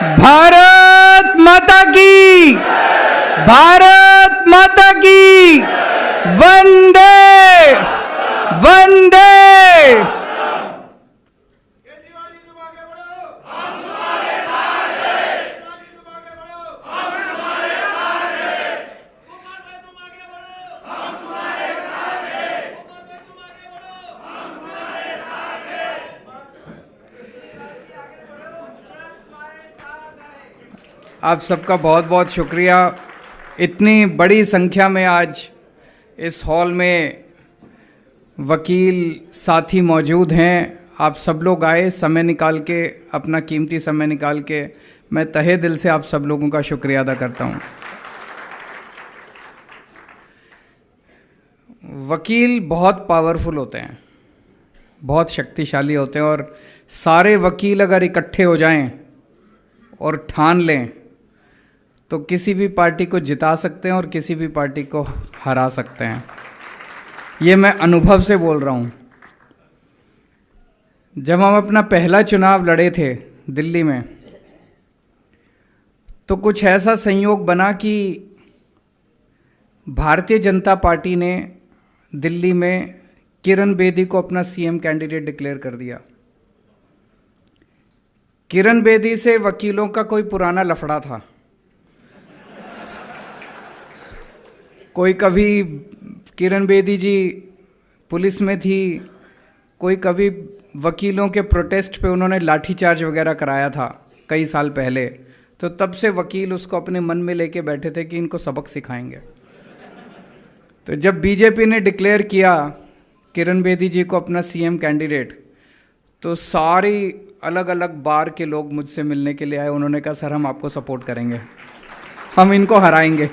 भारत माता की, भारत माता की, वंदे वंदे। आप सबका बहुत बहुत शुक्रिया। इतनी बड़ी संख्या में आज इस हॉल में वकील साथी मौजूद हैं। आप सब लोग आए समय निकाल के, अपना कीमती समय निकाल के। मैं तहे दिल से आप सब लोगों का शुक्रिया अदा करता हूं। वकील बहुत पावरफुल होते हैं, बहुत शक्तिशाली होते हैं, और सारे वकील अगर इकट्ठे हो जाएं और ठान लें तो किसी भी पार्टी को जिता सकते हैं और किसी भी पार्टी को हरा सकते हैं। ये मैं अनुभव से बोल रहा हूँ। जब हम अपना पहला चुनाव लड़े थे दिल्ली में, तो कुछ ऐसा संयोग बना कि भारतीय जनता पार्टी ने दिल्ली में किरण बेदी को अपना सीएम कैंडिडेट डिक्लेयर कर दिया। किरण बेदी से वकीलों का कोई पुराना लफड़ा था। कोई कभी किरण बेदी जी पुलिस में थी, कोई कभी वकीलों के प्रोटेस्ट पे उन्होंने लाठीचार्ज वगैरह कराया था कई साल पहले। तो तब से वकील उसको अपने मन में लेके बैठे थे कि इनको सबक सिखाएंगे। तो जब बीजेपी ने डिक्लेयर किया किरण बेदी जी को अपना सीएम कैंडिडेट, तो सारी अलग अलग बार के लोग मुझसे मिलने के लिए आए। उन्होंने कहा सर हम आपको सपोर्ट करेंगे, हम इनको हराएंगे।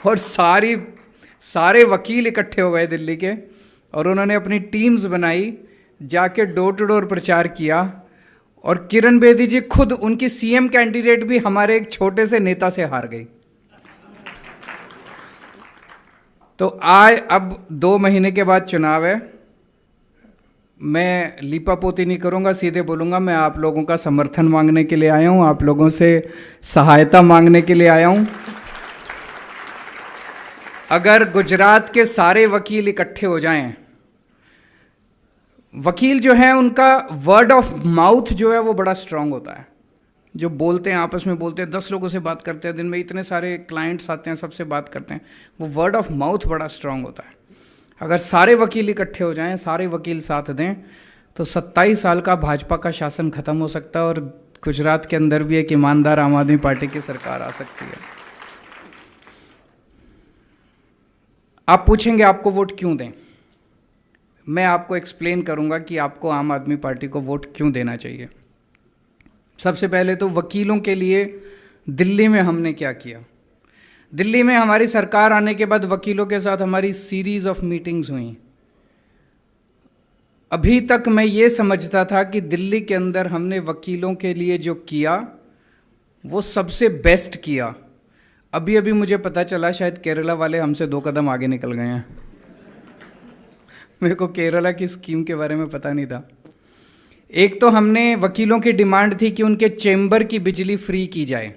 और सारे वकील इकट्ठे हो गए दिल्ली के, और उन्होंने अपनी टीम्स बनाई, जाके डोर टू डोर प्रचार किया। और किरण बेदी जी खुद, उनकी सीएम कैंडिडेट भी हमारे एक छोटे से नेता से हार गई। तो आज अब 2 महीने के बाद चुनाव है। मैं लीपापोती नहीं करूंगा, सीधे बोलूंगा मैं आप लोगों का समर्थन मांगने के लिए आया हूं, आप लोगों से सहायता मांगने के लिए आया हूं। अगर गुजरात के सारे वकील इकट्ठे हो जाएं, वकील जो है उनका वर्ड ऑफ माउथ जो है वो बड़ा स्ट्रांग होता है। जो बोलते हैं, आपस में बोलते हैं, 10 लोगों से बात करते हैं दिन में, इतने सारे क्लाइंट्स आते हैं, सबसे बात करते हैं, वो वर्ड ऑफ माउथ बड़ा स्ट्रांग होता है। अगर सारे वकील इकट्ठे हो जाएं, सारे वकील साथ दें, तो 27 साल का भाजपा का शासन खत्म हो सकता है और गुजरात के अंदर भी एक ईमानदार आम आदमी पार्टी की सरकार आ सकती है। आप पूछेंगे आपको वोट क्यों दें? मैं आपको एक्सप्लेन करूंगा कि आपको आम आदमी पार्टी को वोट क्यों देना चाहिए। सबसे पहले तो वकीलों के लिए दिल्ली में हमने क्या किया। दिल्ली में हमारी सरकार आने के बाद वकीलों के साथ हमारी सीरीज ऑफ मीटिंग्स हुई। अभी तक मैं ये समझता था कि दिल्ली के अंदर हमने वकीलों के लिए जो किया वो सबसे बेस्ट किया। अभी अभी मुझे पता चला शायद केरला वाले हमसे 2 कदम आगे निकल गए हैं। मेरे को केरला की स्कीम के बारे में पता नहीं था। एक तो हमने, वकीलों की डिमांड थी कि उनके चेंबर की बिजली फ्री की जाए।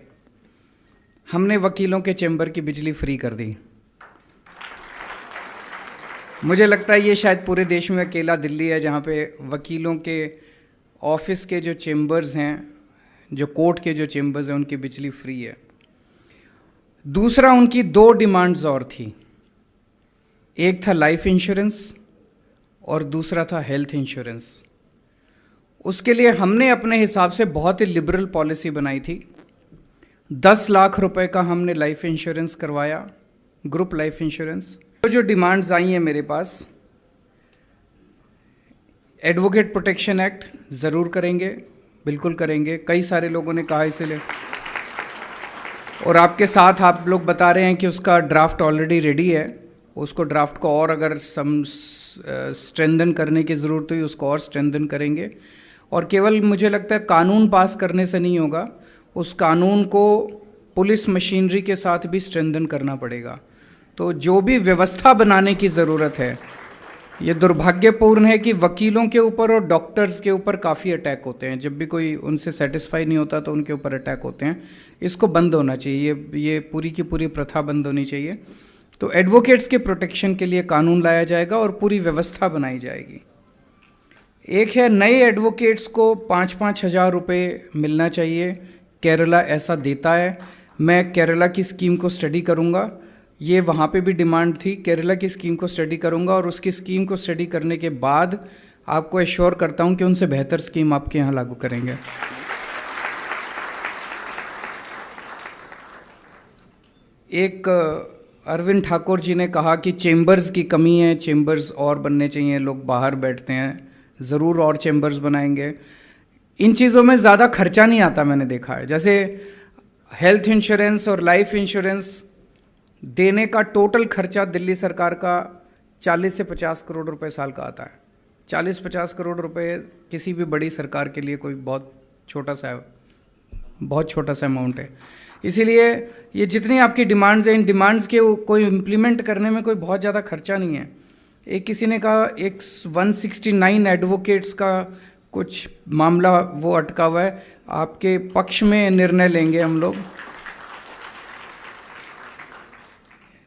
हमने वकीलों के चेंबर की बिजली फ्री कर दी। मुझे लगता है ये शायद पूरे देश में अकेला दिल्ली है जहाँ पे वकीलों के ऑफिस के जो चेंबर्स हैं, जो कोर्ट के जो चेंबर्स हैं, उनकी बिजली फ्री है। दूसरा, उनकी 2 डिमांड्स और थी। एक था लाइफ इंश्योरेंस और दूसरा था हेल्थ इंश्योरेंस। उसके लिए हमने अपने हिसाब से बहुत ही लिबरल पॉलिसी बनाई थी। 10 लाख रुपए का हमने लाइफ इंश्योरेंस करवाया, ग्रुप लाइफ इंश्योरेंस। तो जो डिमांड्स आई हैं मेरे पास, एडवोकेट प्रोटेक्शन एक्ट ज़रूर करेंगे, बिल्कुल करेंगे। कई सारे लोगों ने कहा इसलिए, और आपके साथ आप लोग बता रहे हैं कि उसका ड्राफ्ट ऑलरेडी रेडी है। उसको ड्राफ्ट को और अगर स्ट्रेंथन करने की ज़रूरत हुई उसको और स्ट्रेंथन करेंगे। और केवल मुझे लगता है कानून पास करने से नहीं होगा, उस कानून को पुलिस मशीनरी के साथ भी स्ट्रेंथन करना पड़ेगा। तो जो भी व्यवस्था बनाने की ज़रूरत है ये दुर्भाग्यपूर्ण है कि वकीलों के ऊपर और डॉक्टर्स के ऊपर काफ़ी अटैक होते हैं। जब भी कोई उनसे सेटिस्फाई नहीं होता तो उनके ऊपर अटैक होते हैं। इसको बंद होना चाहिए, ये पूरी की पूरी प्रथा बंद होनी चाहिए। तो एडवोकेट्स के प्रोटेक्शन के लिए कानून लाया जाएगा और पूरी व्यवस्था बनाई जाएगी। एक है, नए एडवोकेट्स को 5-5 हज़ार रुपये मिलना चाहिए। केरला ऐसा देता है। मैं केरला की स्कीम को स्टडी करूँगा। ये वहाँ पे भी डिमांड थी। केरला की स्कीम को स्टडी करूँगा और उसकी स्कीम को स्टडी करने के बाद आपको एश्योर करता हूँ कि उनसे बेहतर स्कीम आपके यहाँ लागू करेंगे। एक अरविंद ठाकुर जी ने कहा कि चेम्बर्स की कमी है, चेम्बर्स और बनने चाहिए, लोग बाहर बैठते हैं। ज़रूर और चेम्बर्स बनाएंगे। इन चीज़ों में ज़्यादा खर्चा नहीं आता, मैंने देखा है। जैसे हेल्थ इंश्योरेंस और लाइफ इंश्योरेंस देने का टोटल खर्चा दिल्ली सरकार का 40 से 50 करोड़ रुपए साल का आता है। 40-50 करोड़ रुपए किसी भी बड़ी सरकार के लिए कोई बहुत छोटा सा अमाउंट है। इसीलिए ये जितनी आपकी डिमांड्स हैं, इन डिमांड्स के कोई इम्प्लीमेंट करने में कोई बहुत ज़्यादा खर्चा नहीं है। एक किसी ने कहा 169 एडवोकेट्स का कुछ मामला वो अटका हुआ है, आपके पक्ष में निर्णय लेंगे हम लोग।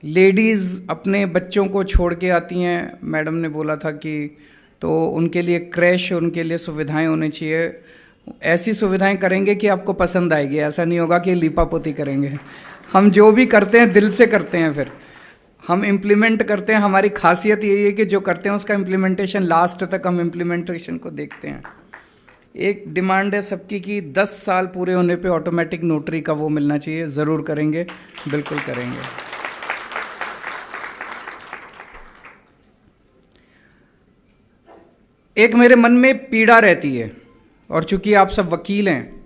लेडीज़ अपने बच्चों को छोड़ के आती हैं, मैडम ने बोला था कि तो उनके लिए क्रैश, उनके लिए सुविधाएं होनी चाहिए। ऐसी सुविधाएं करेंगे कि आपको पसंद आएगी। ऐसा नहीं होगा कि लीपापोती करेंगे। हम जो भी करते हैं दिल से करते हैं, फिर हम इम्प्लीमेंट करते हैं। हमारी खासियत यही है कि जो करते हैं उसका इम्प्लीमेंटेशन लास्ट तक हम इम्प्लीमेंटेशन को देखते हैं। एक डिमांड है सबकी कि 10 साल पूरे होने पे ऑटोमेटिक नोटरी का वो मिलना चाहिए। ज़रूर करेंगे, बिल्कुल करेंगे। एक मेरे मन में पीड़ा रहती है, और चूंकि आप सब वकील हैं,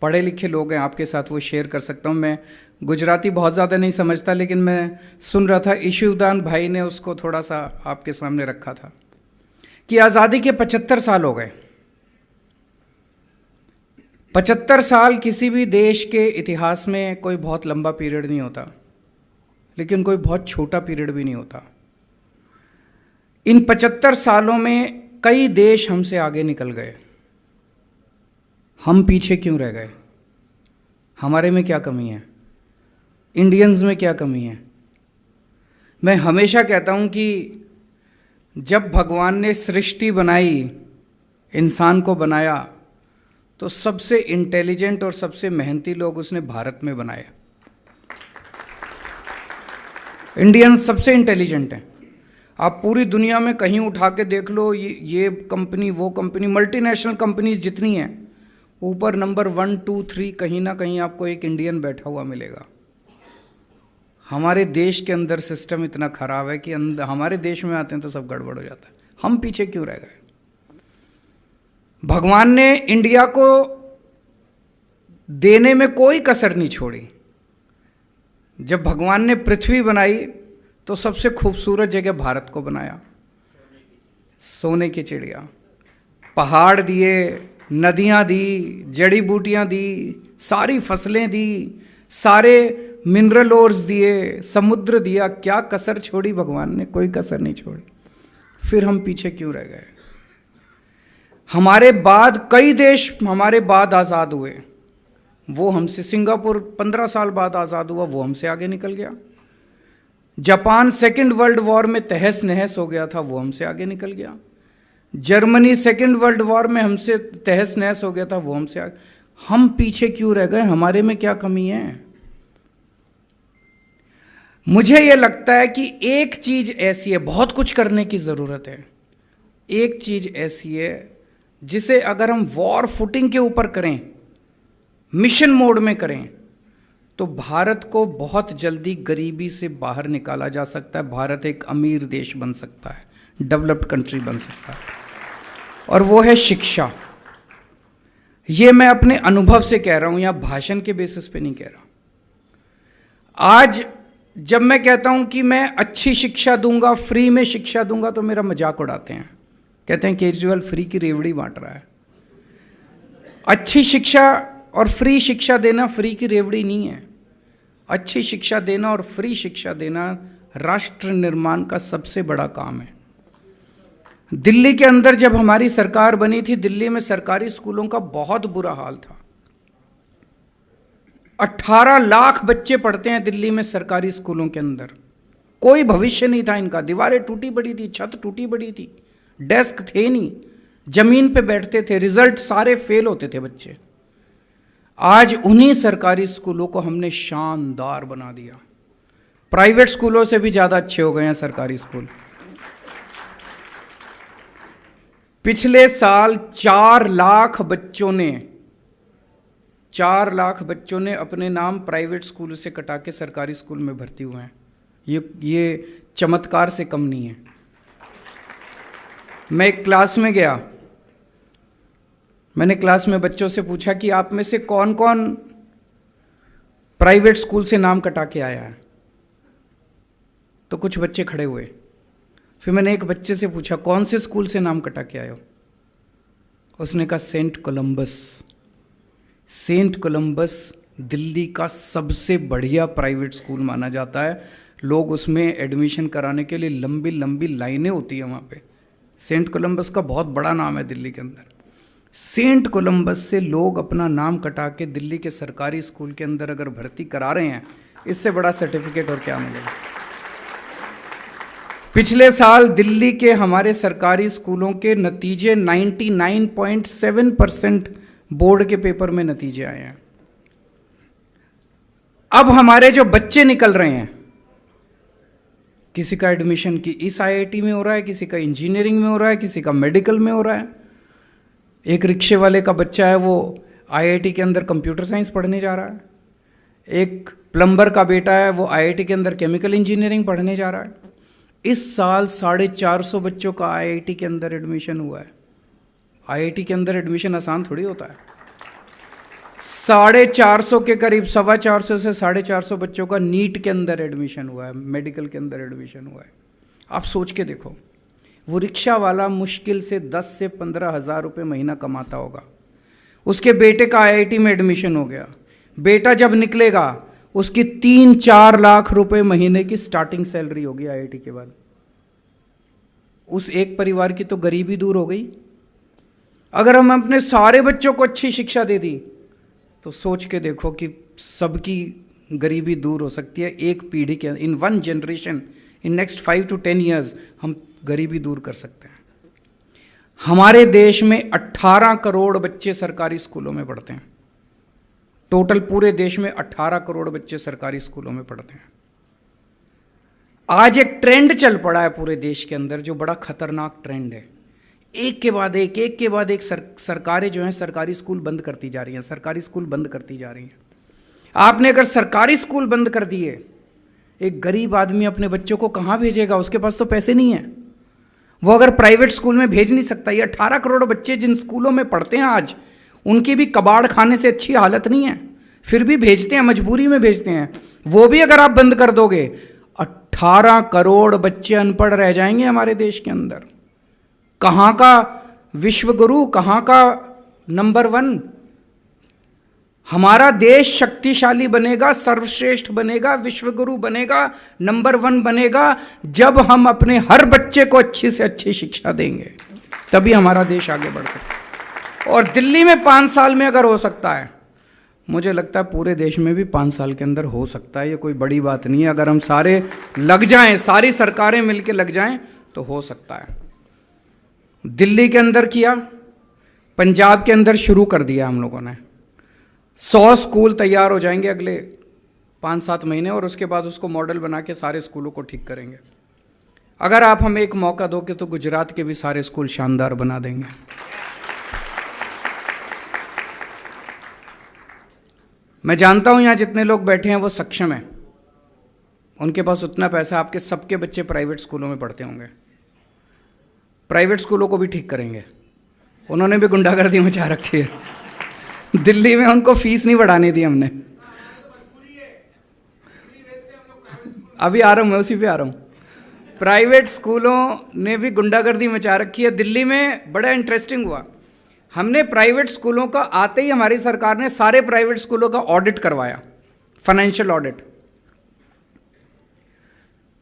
पढ़े लिखे लोग हैं, आपके साथ वो शेयर कर सकता हूँ। मैं गुजराती बहुत ज़्यादा नहीं समझता, लेकिन मैं सुन रहा था, ईशुदान भाई ने उसको थोड़ा सा आपके सामने रखा था कि आज़ादी के 75 साल हो गए। 75 साल किसी भी देश के इतिहास में कोई बहुत लंबा पीरियड नहीं होता, लेकिन कोई बहुत छोटा पीरियड भी नहीं होता। इन 75 सालों में कई देश हमसे आगे निकल गए। हम पीछे क्यों रह गए? हमारे में क्या कमी है? इंडियंस में क्या कमी है? मैं हमेशा कहता हूं कि जब भगवान ने सृष्टि बनाई, इंसान को बनाया, तो सबसे इंटेलिजेंट और सबसे मेहनती लोग उसने भारत में बनाए। इंडियंस सबसे इंटेलिजेंट हैं। आप पूरी दुनिया में कहीं उठा के देख लो, ये कंपनी, वो कंपनी, मल्टीनेशनल कंपनीज जितनी हैं, ऊपर नंबर 1, 2, 3 कहीं ना कहीं आपको एक इंडियन बैठा हुआ मिलेगा। हमारे देश के अंदर सिस्टम इतना खराब है कि हमारे देश में आते हैं तो सब गड़बड़ हो जाता है। हम पीछे क्यों रह गए? भगवान ने इंडिया को देने में कोई कसर नहीं छोड़ी। जब भगवान ने पृथ्वी बनाई तो सबसे खूबसूरत जगह भारत को बनाया। सोने की चिड़िया, पहाड़ दिए, नदियां दी, जड़ी बूटियां दी, सारी फसलें दी, सारे मिनरल ओर्स दिए, समुद्र दिया। क्या कसर छोड़ी भगवान ने? कोई कसर नहीं छोड़ी। फिर हम पीछे क्यों रह गए? हमारे बाद कई देश हमारे बाद आज़ाद हुए, वो हमसे, सिंगापुर 15 साल बाद आज़ाद हुआ, वो हमसे आगे निकल गया। जापान सेकेंड वर्ल्ड वॉर में तहस नहस हो गया था, वो हमसे आगे निकल गया। जर्मनी सेकेंड वर्ल्ड वॉर में हमसे तहस नहस हो गया था, वो हमसे आगे। हम पीछे क्यों रह गए? हमारे में क्या कमी है? मुझे यह लगता है कि एक चीज ऐसी है, बहुत कुछ करने की जरूरत है। एक चीज ऐसी है जिसे अगर हम वॉर फुटिंग के ऊपर करें, मिशन मोड में करें, तो भारत को बहुत जल्दी गरीबी से बाहर निकाला जा सकता है। भारत एक अमीर देश बन सकता है, डेवलप्ड कंट्री बन सकता है, और वो है शिक्षा। ये मैं अपने अनुभव से कह रहा हूं, या भाषण के बेसिस पे नहीं कह रहा। आज जब मैं कहता हूं कि मैं अच्छी शिक्षा दूंगा, फ्री में शिक्षा दूंगा, तो मेरा मजाक उड़ाते हैं, कहते हैं केजरीवाल फ्री की रेवड़ी बांट रहा है। अच्छी शिक्षा और फ्री शिक्षा देना फ्री की रेवड़ी नहीं है। अच्छी शिक्षा देना और फ्री शिक्षा देना राष्ट्र निर्माण का सबसे बड़ा काम है। दिल्ली के अंदर जब हमारी सरकार बनी थी, दिल्ली में सरकारी स्कूलों का बहुत बुरा हाल था। 18 लाख बच्चे पढ़ते हैं दिल्ली में सरकारी स्कूलों के अंदर। कोई भविष्य नहीं था इनका। दीवारें टूटी पड़ी थी, छत टूटी पड़ी थी, डेस्क थे नहीं, जमीन पे बैठते थे, रिजल्ट सारे फेल होते थे बच्चे। आज उन्हीं सरकारी स्कूलों को हमने शानदार बना दिया। प्राइवेट स्कूलों से भी ज्यादा अच्छे हो गए हैं सरकारी स्कूल। पिछले साल 4 लाख बच्चों ने अपने नाम प्राइवेट स्कूल से कटा के सरकारी स्कूल में भर्ती हुए हैं। ये चमत्कार से कम नहीं है। मैं एक क्लास में गया, मैंने क्लास में बच्चों से पूछा कि आप में से कौन कौन प्राइवेट स्कूल से नाम कटा के आया है। तो कुछ बच्चे खड़े हुए। फिर मैंने एक बच्चे से पूछा कौन से स्कूल से नाम कटा के आए हो। उसने कहा Saint Columba's. Saint Columba's Delhi का सबसे बढ़िया प्राइवेट स्कूल माना जाता है। लोग उसमें एडमिशन कराने के लिए लंबी लंबी लाइनें होती है वहाँ पे। सेंट कोलंबस का बहुत बड़ा नाम है दिल्ली के अंदर। सेंट कोलंबस से लोग अपना नाम कटा के दिल्ली के सरकारी स्कूल के अंदर अगर भर्ती करा रहे हैं, इससे बड़ा सर्टिफिकेट और क्या मिलेगा। पिछले साल दिल्ली के हमारे सरकारी स्कूलों के नतीजे 99.7% बोर्ड के पेपर में नतीजे आए हैं। अब हमारे जो बच्चे निकल रहे हैं, किसी का एडमिशन की इस आईआईटी में हो रहा है, किसी का इंजीनियरिंग में हो रहा है, किसी का मेडिकल में हो रहा है। एक रिक्शे वाले का बच्चा है, वो आईआईटी के अंदर कंप्यूटर साइंस पढ़ने जा रहा है। एक प्लम्बर का बेटा है, वो आईआईटी के अंदर केमिकल इंजीनियरिंग पढ़ने जा रहा है। इस साल 450 बच्चों का आईआईटी के अंदर एडमिशन हुआ है। आईआईटी के अंदर एडमिशन आसान थोड़ी होता है। 450 के करीब, 425 से 450 बच्चों का नीट के अंदर एडमिशन हुआ है, मेडिकल के अंदर एडमिशन हुआ है। आप सोच के देखो, वो रिक्शा वाला मुश्किल से 10 से 15 हज़ार रुपये महीना कमाता होगा। उसके बेटे का आईआईटी में एडमिशन हो गया। बेटा जब निकलेगा उसकी 3-4 लाख रुपए महीने की स्टार्टिंग सैलरी होगी आईआईटी के बाद। उस एक परिवार की तो गरीबी दूर हो गई। अगर हम अपने सारे बच्चों को अच्छी शिक्षा दे दी तो सोच के देखो कि सबकी गरीबी दूर हो सकती है। एक पीढ़ी के, इन 1 generation, in next 5 to 10 years हम गरीबी दूर कर सकते हैं। हमारे देश में 18 करोड़ बच्चे सरकारी स्कूलों में पढ़ते हैं। टोटल पूरे देश में 18 करोड़ बच्चे सरकारी स्कूलों में पढ़ते हैं। आज एक ट्रेंड चल पड़ा है पूरे देश के अंदर, जो बड़ा खतरनाक ट्रेंड है। एक के बाद एक सरकारें जो हैं सरकारी स्कूल बंद करती जा रही हैं, सरकारी स्कूल बंद करती जा रही हैं। आपने अगर सरकारी स्कूल बंद कर दिए, एक गरीब आदमी अपने बच्चों को कहाँ भेजेगा? उसके पास तो पैसे नहीं है, वो अगर प्राइवेट स्कूल में भेज नहीं सकता। ये 18 करोड़ बच्चे जिन स्कूलों में पढ़ते हैं आज, उनकी भी कबाड़ खाने से अच्छी हालत नहीं है, फिर भी भेजते हैं, मजबूरी में भेजते हैं। वो भी अगर आप बंद कर दोगे, 18 करोड़ बच्चे अनपढ़ रह जाएंगे हमारे देश के अंदर। कहाँ का विश्व गुरु, कहाँ का नंबर 1? हमारा देश शक्तिशाली बनेगा, सर्वश्रेष्ठ बनेगा, विश्वगुरु बनेगा, नंबर 1 बनेगा जब हम अपने हर बच्चे को अच्छी से अच्छी शिक्षा देंगे, तभी हमारा देश आगे बढ़ सकता है। और दिल्ली में 5 साल में अगर हो सकता है, मुझे लगता है पूरे देश में भी 5 साल के अंदर हो सकता है। ये कोई बड़ी बात नहीं है। अगर हम सारे लग जाएं, सारी सरकारें मिलकर लग जाएं तो हो सकता है। दिल्ली के अंदर किया, पंजाब के अंदर शुरू कर दिया हम लोगों ने। 100 स्कूल तैयार हो जाएंगे अगले 5-7 महीने, और उसके बाद उसको मॉडल बना के सारे स्कूलों को ठीक करेंगे। अगर आप हमें एक मौका दोगे तो गुजरात के भी सारे स्कूल शानदार बना देंगे। मैं जानता हूं यहां जितने लोग बैठे हैं वो सक्षम हैं, उनके पास उतना पैसा, आपके सबके बच्चे प्राइवेट स्कूलों में पढ़ते होंगे। प्राइवेट स्कूलों को भी ठीक करेंगे। उन्होंने भी गुंडागर्दी मचा रखी है दिल्ली में, उनको फीस नहीं बढ़ाने दी हमने। अभी आ रहा हूं, मैं उसी पे आ रहा हूं। प्राइवेट स्कूलों ने भी गुंडागर्दी मचा रखी है दिल्ली में। बड़ा इंटरेस्टिंग हुआ, हमने प्राइवेट स्कूलों का, आते ही हमारी सरकार ने सारे प्राइवेट स्कूलों का ऑडिट करवाया, फाइनेंशियल ऑडिट।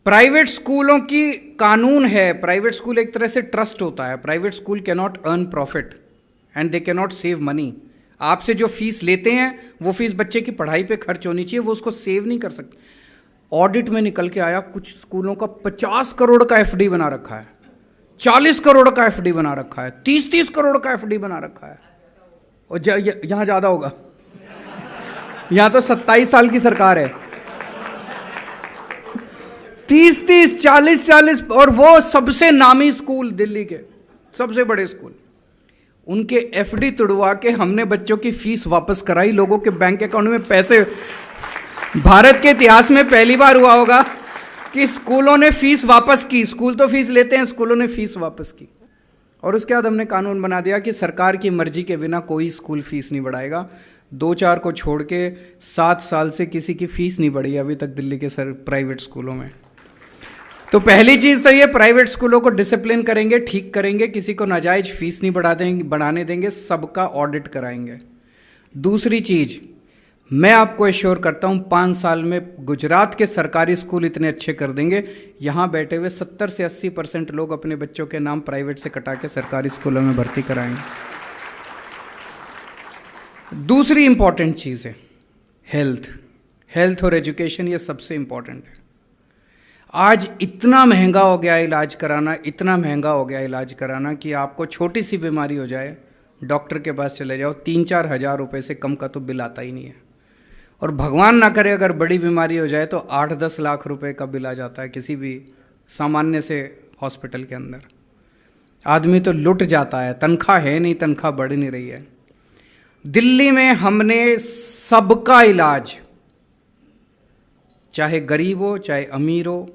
प्राइवेट स्कूलों की कानून है, प्राइवेट स्कूल एक तरह से ट्रस्ट होता है। Private school can not earn profit and they can not save money. आपसे जो फीस लेते हैं वो फीस बच्चे की पढ़ाई पे खर्च होनी चाहिए, वो उसको सेव नहीं कर सकते। ऑडिट में निकल के आया कुछ स्कूलों का 50 करोड़ का एफडी बना रखा है, 40 करोड़ का एफडी बना रखा है, 30-30 करोड़ का एफडी बना रखा है। और यहां ज्यादा होगा, यहां तो 27 साल की सरकार है। 30-30, 40-40, और वो सबसे नामी स्कूल, दिल्ली के सबसे बड़े स्कूल, उनके एफडी तुड़वा के हमने बच्चों की फीस वापस कराई, लोगों के बैंक अकाउंट में पैसे। भारत के इतिहास में पहली बार हुआ होगा कि स्कूलों ने फीस वापस की। स्कूल तो फीस लेते हैं, स्कूलों ने फीस वापस की। और उसके बाद हमने कानून बना दिया कि सरकार की मर्जी के बिना कोई स्कूल फीस नहीं बढ़ाएगा। 2-4 को छोड़ के 7 साल से किसी की फीस नहीं बढ़ी अभी तक दिल्ली के प्राइवेट स्कूलों में। तो पहली चीज तो ये, प्राइवेट स्कूलों को डिसिप्लिन करेंगे, ठीक करेंगे, किसी को नाजायज फीस नहीं बढ़ाने देंगे, सबका ऑडिट कराएंगे। दूसरी चीज, मैं आपको एश्योर करता हूं 5 साल में गुजरात के सरकारी स्कूल इतने अच्छे कर देंगे, यहां बैठे हुए 70 से 80% लोग अपने बच्चों के नाम प्राइवेट से कटा के सरकारी स्कूलों में भर्ती कराएंगे। दूसरी इंपॉर्टेंट चीज है हेल्थ और एजुकेशन, ये सबसे इंपॉर्टेंट है। आज इतना महंगा हो गया इलाज कराना, इतना महंगा हो गया इलाज कराना कि आपको छोटी सी बीमारी हो जाए, डॉक्टर के पास चले जाओ, 3-4 हज़ार रुपये से कम का तो बिल आता ही नहीं है। और भगवान ना करे अगर बड़ी बीमारी हो जाए तो 8-10 लाख रुपए का बिल आ जाता है किसी भी सामान्य से हॉस्पिटल के अंदर। आदमी तो लुट जाता है, तनख्वाह है नहीं, तनख्वाह बढ़ नहीं रही है। दिल्ली में हमने सबका इलाज, चाहे गरीब हो चाहे अमीर हो,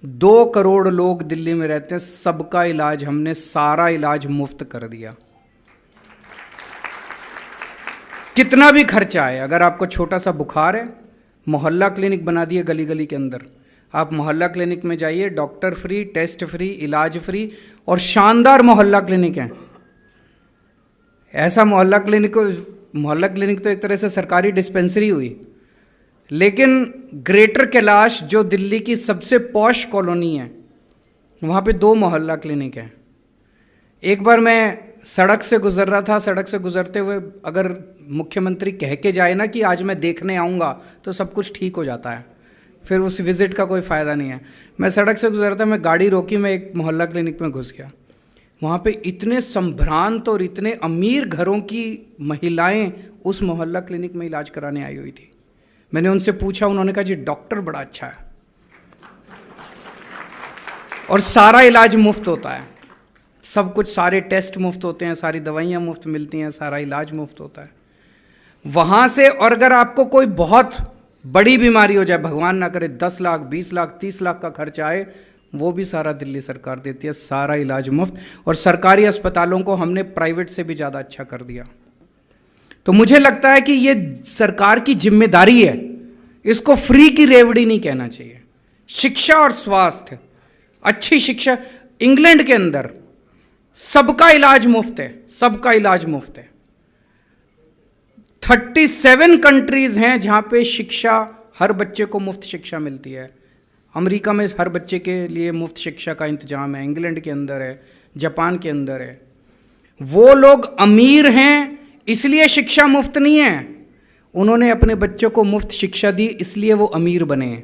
2 करोड़ लोग दिल्ली में रहते हैं, सबका इलाज हमने, सारा इलाज मुफ्त कर दिया। कितना भी खर्चा है, अगर आपको छोटा सा बुखार है, मोहल्ला क्लिनिक बना दिए गली गली के अंदर। आप मोहल्ला क्लिनिक में जाइए, डॉक्टर फ्री, टेस्ट फ्री, इलाज फ्री, और शानदार मोहल्ला क्लिनिक है। ऐसा मोहल्ला क्लिनिक तो एक तरह से सरकारी डिस्पेंसरी हुई। लेकिन ग्रेटर कैलाश जो दिल्ली की सबसे पॉश कॉलोनी है, वहाँ पे 2 मोहल्ला क्लिनिक हैं। एक बार मैं सड़क से गुजर रहा था, सड़क से गुजरते हुए अगर मुख्यमंत्री कह के जाए ना कि आज मैं देखने आऊँगा, तो सब कुछ ठीक हो जाता है, फिर उस विज़िट का कोई फ़ायदा नहीं है। मैं सड़क से गुजर रहा था, मैं गाड़ी रोकी, मैं एक मोहल्ला क्लिनिक में घुस गया। वहाँ पे इतने संभ्रांत और इतने अमीर घरों की महिलाएं उस मोहल्ला क्लिनिक में इलाज कराने आई हुई थी। मैंने उनसे पूछा, उन्होंने कहा जी डॉक्टर बड़ा अच्छा है और सारा इलाज मुफ्त होता है, सब कुछ, सारे टेस्ट मुफ्त होते हैं, सारी दवाइयाँ मुफ्त मिलती हैं, सारा इलाज मुफ्त होता है वहाँ से। और अगर आपको कोई बहुत बड़ी बीमारी हो जाए, भगवान ना करे 10 लाख, 20 लाख, 30 लाख का खर्चा आए, वो भी सारा दिल्ली सरकार देती है, सारा इलाज मुफ्त। और सरकारी अस्पतालों को हमने प्राइवेट से भी ज़्यादा अच्छा कर दिया। तो मुझे लगता है कि ये सरकार की जिम्मेदारी है, इसको फ्री की रेवड़ी नहीं कहना चाहिए। शिक्षा और स्वास्थ्य, अच्छी शिक्षा, इंग्लैंड के अंदर सबका इलाज मुफ्त है, सबका इलाज मुफ्त है। 37 कंट्रीज हैं जहां पे शिक्षा, हर बच्चे को मुफ्त शिक्षा मिलती है। अमेरिका में हर बच्चे के लिए मुफ्त शिक्षा का इंतजाम है, इंग्लैंड के अंदर है, जापान के अंदर है। वो लोग अमीर हैं इसलिए शिक्षा मुफ्त नहीं है, उन्होंने अपने बच्चों को मुफ्त शिक्षा दी इसलिए वो अमीर बने।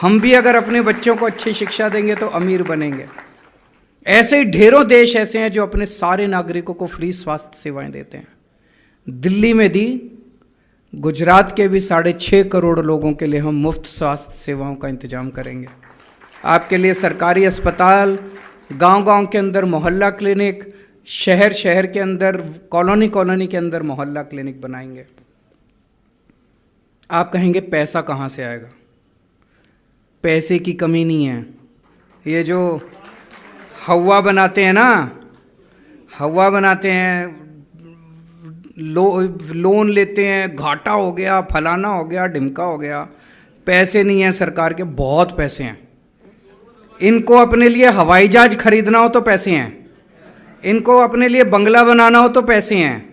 हम भी अगर अपने बच्चों को अच्छी शिक्षा देंगे तो अमीर बनेंगे। ऐसे ही ढेरों देश ऐसे हैं जो अपने सारे नागरिकों को फ्री स्वास्थ्य सेवाएं देते हैं। दिल्ली में दी, गुजरात के भी 6.5 करोड़ लोगों के लिए हम मुफ्त स्वास्थ्य सेवाओं का इंतजाम करेंगे। आपके लिए सरकारी अस्पताल, गांव-गांव के अंदर मोहल्ला क्लिनिक, शहर के अंदर, कॉलोनी के अंदर मोहल्ला क्लिनिक बनाएंगे। आप कहेंगे पैसा कहाँ से आएगा? पैसे की कमी नहीं है। ये जो हवा बनाते हैं ना, हवा बनाते हैं, लोन लेते हैं, घाटा हो गया, फलाना हो गया, ढिमका हो गया, पैसे नहीं है सरकार के, बहुत पैसे हैं। इनको अपने लिए हवाई जहाज खरीदना हो तो पैसे हैं, इनको अपने लिए बंगला बनाना हो तो पैसे हैं,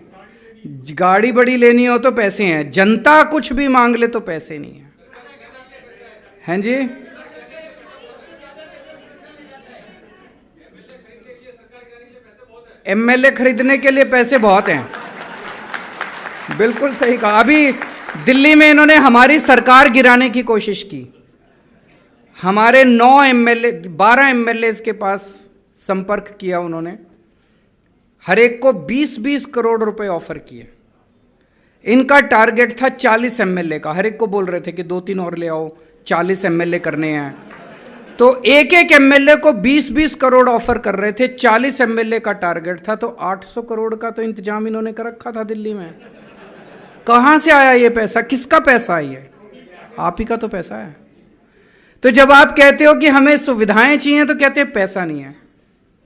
गाड़ी बड़ी लेनी हो तो पैसे हैं, जनता कुछ भी मांग ले तो पैसे नहीं है। हैं जी? एमएलए खरीदने के लिए पैसे बहुत हैं। बिल्कुल सही कहा। अभी दिल्ली में इन्होंने हमारी सरकार गिराने की कोशिश की। हमारे 9 एमएलए 12 एमएलए के पास संपर्क किया उन्होंने, हर एक को 20-20 करोड़ रुपए ऑफर किए। इनका टारगेट था 40 एमएलए का। हर एक को बोल रहे थे कि 2-3 और ले आओ, 40 एमएलए करने हैं। तो एक एक एमएलए को 20-20 करोड़ ऑफर कर रहे थे। 40 एमएलए का टारगेट था, तो 800 करोड़ का तो इंतजाम इन्होंने कर रखा था दिल्ली में। कहां से आया ये पैसा? किसका पैसा है ये? आप ही का तो पैसा है। तो जब आप कहते हो कि हमें सुविधाएं चाहिए, तो कहते हैं पैसा नहीं है।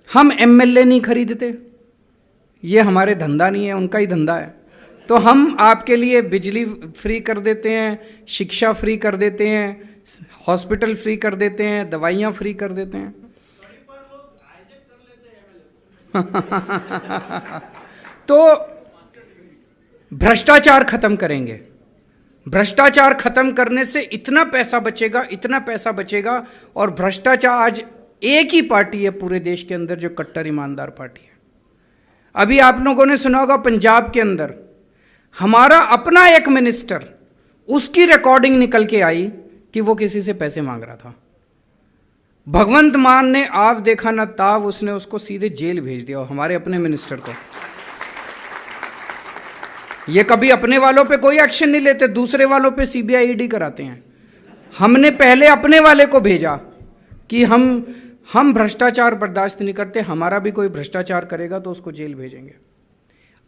हम एमएलए नहीं खरीदते, ये हमारे धंधा नहीं है, उनका ही धंधा है। तो हम आपके लिए बिजली फ्री कर देते हैं, शिक्षा फ्री कर देते हैं, हॉस्पिटल फ्री कर देते हैं, दवाइयां फ्री कर देते हैं। तो भ्रष्टाचार खत्म करेंगे। भ्रष्टाचार खत्म करने से इतना पैसा बचेगा, इतना पैसा बचेगा। और भ्रष्टाचार, आज एक ही पार्टी है पूरे देश के अंदर जो कट्टर ईमानदार पार्टी है। अभी आप लोगों ने सुना होगा, पंजाब के अंदर हमारा अपना एक मिनिस्टर, उसकी रिकॉर्डिंग निकल के आई कि वो किसी से पैसे मांग रहा था। भगवंत मान ने आप देखा ना ताव, उसने उसको सीधे जेल भेज दिया, हमारे अपने मिनिस्टर को। ये कभी अपने वालों पे कोई एक्शन नहीं लेते, दूसरे वालों पे सीबीआई ईडी कराते हैं। हमने पहले अपने वाले को भेजा कि हम भ्रष्टाचार बर्दाश्त नहीं करते, हमारा भी कोई भ्रष्टाचार करेगा तो उसको जेल भेजेंगे।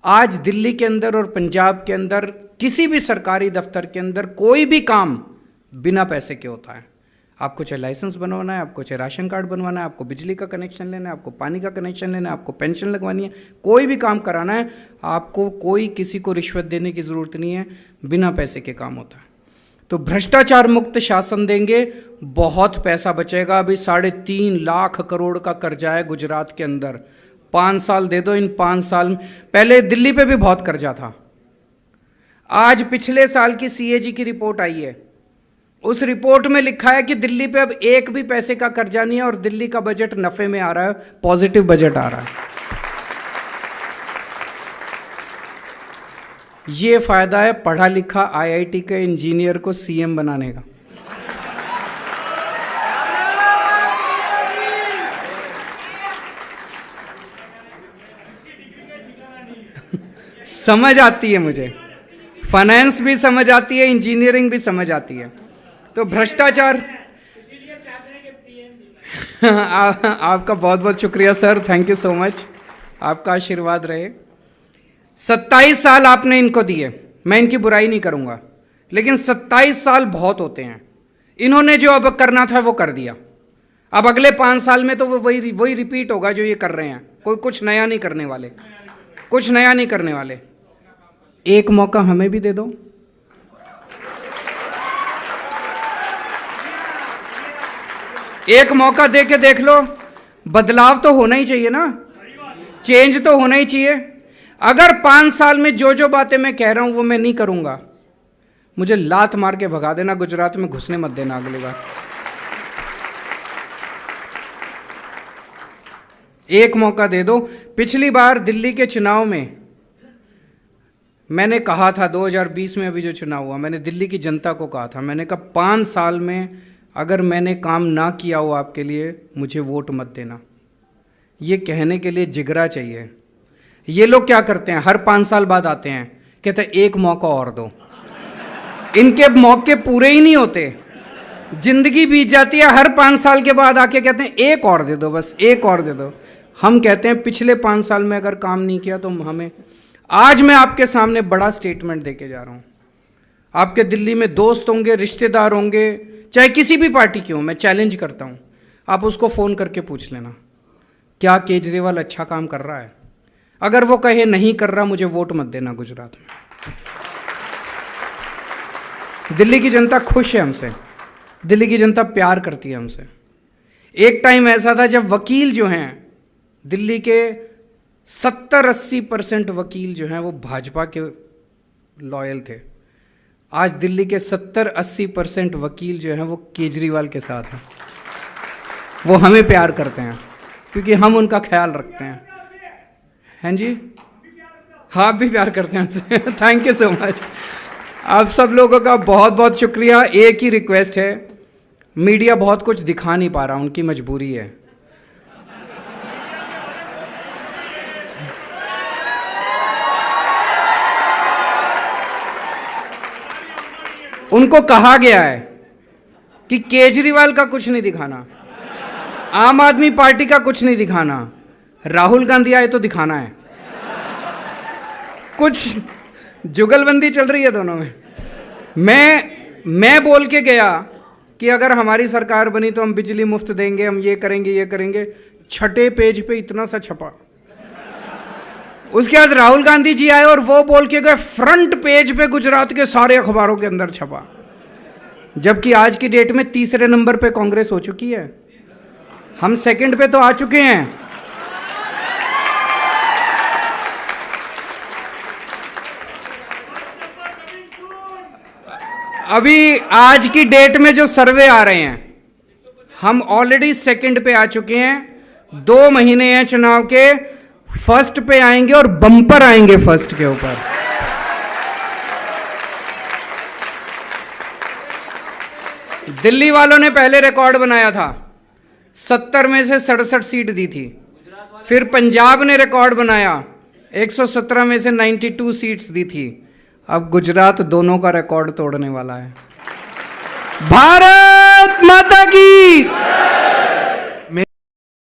आज दिल्ली के अंदर और पंजाब के अंदर किसी भी सरकारी दफ्तर के अंदर कोई भी काम बिना पैसे के होता है। आपको चाहे लाइसेंस बनवाना है, आपको चाहे राशन कार्ड बनवाना है, आपको बिजली का कनेक्शन लेना है, आपको पानी का कनेक्शन लेना है, आपको पेंशन लगवानी है, कोई भी काम कराना है, आपको कोई किसी को रिश्वत देने की ज़रूरत नहीं है, बिना पैसे के काम होता है। तो भ्रष्टाचार मुक्त शासन देंगे, बहुत पैसा बचेगा। अभी 3.5 लाख करोड़ का कर्जा है गुजरात के अंदर। 5 साल दे दो, इन 5 साल में। पहले दिल्ली पे भी बहुत कर्जा था। आज पिछले साल की सीएजी की रिपोर्ट आई है, उस रिपोर्ट में लिखा है कि दिल्ली पे अब एक भी पैसे का कर्जा नहीं है और दिल्ली का बजट नफे में आ रहा है, पॉजिटिव बजट आ रहा है। ये फायदा है पढ़ा लिखा आईआईटी के इंजीनियर को सीएम बनाने का। समझ आती है मुझे, फाइनेंस भी समझ आती है, इंजीनियरिंग भी समझ आती है। तो भ्रष्टाचार आपका बहुत बहुत शुक्रिया sir, thank you so much, आपका आशीर्वाद रहे। 27 साल आपने इनको दिए, मैं इनकी बुराई नहीं करूंगा, लेकिन 27 साल बहुत होते हैं। इन्होंने जो अब करना था वो कर दिया। अब अगले 5 साल में तो वो वही रिपीट होगा जो ये कर रहे हैं। कोई कुछ नया नहीं करने वाले, कुछ नया नहीं करने वाले। एक मौका हमें भी दे दो। एक मौका दे के देख लो, बदलाव तो होना ही चाहिए ना, चेंज तो होना ही चाहिए। अगर 5 साल में जो जो बातें मैं कह रहा हूं वो मैं नहीं करूंगा, मुझे लात मार के भगा देना, गुजरात में घुसने मत देना अगली बार। एक मौका दे दो। पिछली बार दिल्ली के चुनाव में मैंने कहा था, 2020 में अभी जो चुनाव हुआ, मैंने दिल्ली की जनता को कहा था, मैंने कहा 5 साल में अगर मैंने काम ना किया हो आपके लिए, मुझे वोट मत देना। ये कहने के लिए जिगरा चाहिए। ये लोग क्या करते हैं, हर 5 साल बाद आते हैं, कहते हैं एक मौका और दो। इनके मौके पूरे ही नहीं होते, जिंदगी बीत जाती है, हर 5 साल के बाद आके कहते हैं एक और दे दो, बस एक और दे दो। हम कहते हैं पिछले 5 साल में अगर काम नहीं किया तो हमें। आज मैं आपके सामने बड़ा स्टेटमेंट देके जा रहा हूं। आपके दिल्ली में दोस्त होंगे, रिश्तेदार होंगे, चाहे किसी भी पार्टी के हो, मैं चैलेंज करता हूं, आप उसको फोन करके पूछ लेना क्या केजरीवाल अच्छा काम कर रहा है। अगर वो कहे नहीं कर रहा, मुझे वोट मत देना गुजरात में। दिल्ली की जनता खुश है हमसे, दिल्ली की जनता प्यार करती है हमसे। एक टाइम ऐसा था जब वकील जो हैं दिल्ली के 70-80% वकील जो हैं वो भाजपा के लॉयल थे। आज दिल्ली के 70-80% वकील जो हैं वो केजरीवाल के साथ हैं। वो हमें प्यार करते हैं क्योंकि हम उनका ख्याल रखते हैं, हैं जी? हाँ, आप भी प्यार करते हैं हमसे। Thank you so much. आप सब लोगों का बहुत बहुत शुक्रिया। एक ही रिक्वेस्ट है, मीडिया बहुत कुछ दिखा नहीं पा रहा, उनकी मजबूरी है। उनको कहा गया है कि केजरीवाल का कुछ नहीं दिखाना, आम आदमी पार्टी का कुछ नहीं दिखाना, राहुल गांधी आए तो दिखाना है। कुछ जुगलबंदी चल रही है दोनों में। मैं बोल के गया कि अगर हमारी सरकार बनी तो हम बिजली मुफ्त देंगे, हम ये करेंगे। छठे पेज पे इतना सा छपा। उसके बाद राहुल गांधी जी आए और वो बोल के गए, फ्रंट पेज पे गुजरात के सारे अखबारों के अंदर छपा। जबकि आज की डेट में तीसरे नंबर पे कांग्रेस हो चुकी है, हम सेकंड पे तो आ चुके हैं। अभी आज की डेट में जो सर्वे आ रहे हैं, हम ऑलरेडी सेकंड पे आ चुके हैं। 2 महीने हैं चुनाव के, फर्स्ट पे आएंगे और बम्पर आएंगे फर्स्ट के ऊपर। दिल्ली वालों ने पहले रिकॉर्ड बनाया था, 70 में से 67 सीट दी थी। फिर पंजाब ने रिकॉर्ड बनाया, 117 में से 92 सीट्स दी थी। अब गुजरात दोनों का रिकॉर्ड तोड़ने वाला है। भारत माता की।